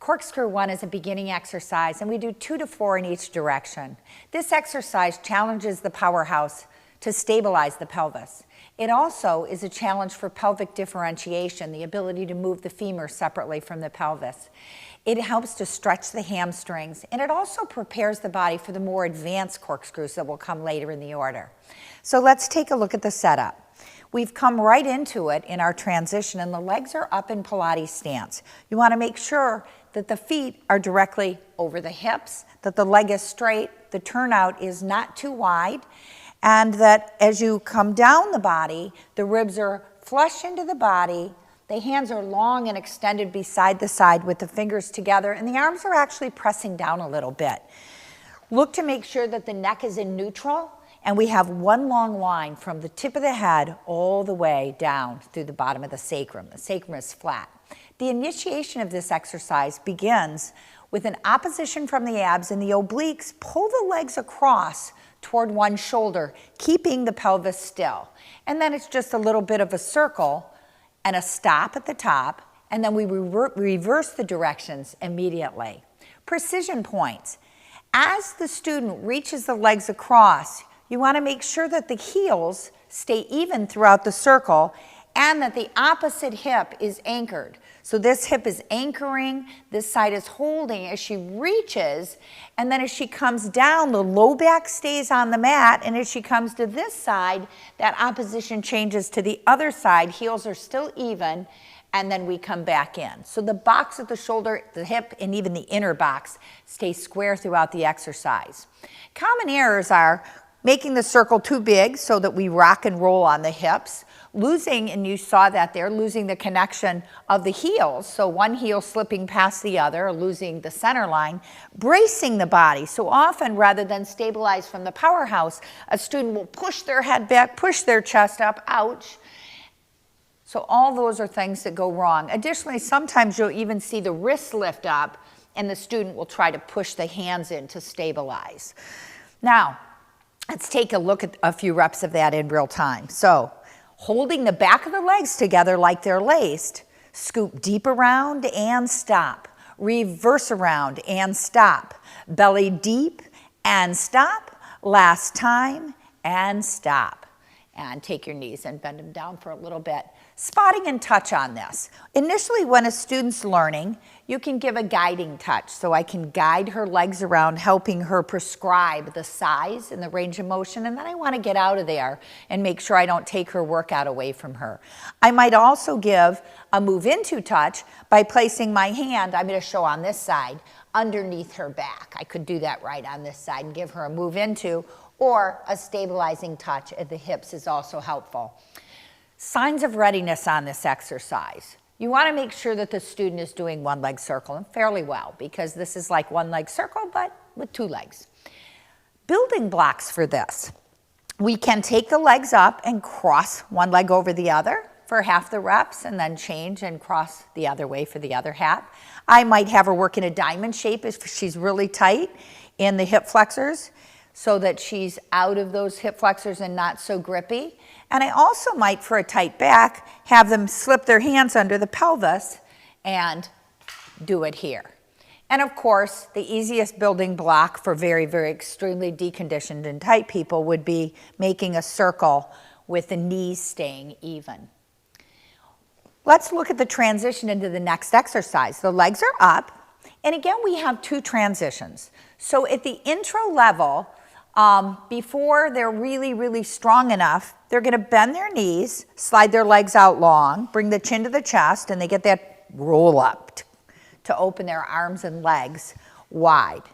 Corkscrew I is a beginning exercise, and we do 2 to 4 in each direction. This exercise challenges the powerhouse to stabilize the pelvis. It also is a challenge for pelvic differentiation, the ability to move the femur separately from the pelvis. It helps to stretch the hamstrings, and it also prepares the body for the more advanced corkscrews that will come later in the order. So let's take a look at the setup. We've come right into it in our transition, and the legs are up in Pilates stance. You want to make sure that the feet are directly over the hips, that the leg is straight, the turnout is not too wide, and that as you come down the body, the ribs are flush into the body, the hands are long and extended beside the side with the fingers together, and the arms are actually pressing down a little bit. Look to make sure that the neck is in neutral, and we have one long line from the tip of the head all the way down through the bottom of the sacrum. The sacrum is flat. The initiation of this exercise begins with an opposition from the abs and the obliques. Pull the legs across toward one shoulder, keeping the pelvis still. And then it's just a little bit of a circle and a stop at the top, and then we reverse the directions immediately. Precision points. As the student reaches the legs across, you want to make sure that the heels stay even throughout the circle and that the opposite hip is anchored. So this hip is anchoring, this side is holding as she reaches, and then as she comes down, the low back stays on the mat, and as she comes to this side, that opposition changes to the other side, heels are still even, and then we come back in. So the box at the shoulder, the hip, and even the inner box stay square throughout the exercise. Common errors are making the circle too big so that we rock and roll on the hips, losing, and you saw that there, losing the connection of the heels, so one heel slipping past the other, or losing the center line, bracing the body. So often, rather than stabilize from the powerhouse, a student will push their head back, push their chest up, ouch. So all those are things that go wrong. Additionally, sometimes you'll even see the wrists lift up, and the student will try to push the hands in to stabilize. Now, let's take a look at a few reps of that in real time. So, holding the back of the legs together like they're laced, scoop deep around and stop. Reverse around and stop. Belly deep and stop. Last time and stop. And take your knees and bend them down for a little bit. Spotting and touch on this. Initially, when a student's learning, you can give a guiding touch. So I can guide her legs around, helping her prescribe the size and the range of motion, and then I want to get out of there and make sure I don't take her workout away from her. I might also give a move into touch by placing my hand, I'm going to show on this side, underneath her back. I could do that right on this side and give her a move into, or a stabilizing touch at the hips is also helpful. Signs of readiness on this exercise. You want to make sure that the student is doing one leg circle, and fairly well, because this is like one leg circle, but with 2 legs. Building blocks for this. We can take the legs up and cross one leg over the other for half the reps, and then change and cross the other way for the other half. I might have her work in a diamond shape if she's really tight in the hip flexors, so that she's out of those hip flexors and not so grippy. And I also might, for a tight back, have them slip their hands under the pelvis and do it here. And of course, the easiest building block for very, very extremely deconditioned and tight people would be making a circle with the knees staying even. Let's look at the transition into the next exercise. The legs are up, and again, we have 2 transitions. So at the intro level, before they're really, really strong enough, they're going to bend their knees, slide their legs out long, bring the chin to the chest, and they get that roll up to open their arms and legs wide.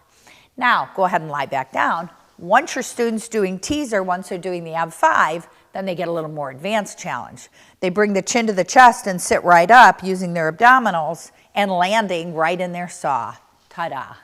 Now, go ahead and lie back down. Once your student's doing teaser, once they're doing the ab5, then they get a little more advanced challenge. They bring the chin to the chest and sit right up using their abdominals and landing right in their saw. Ta-da.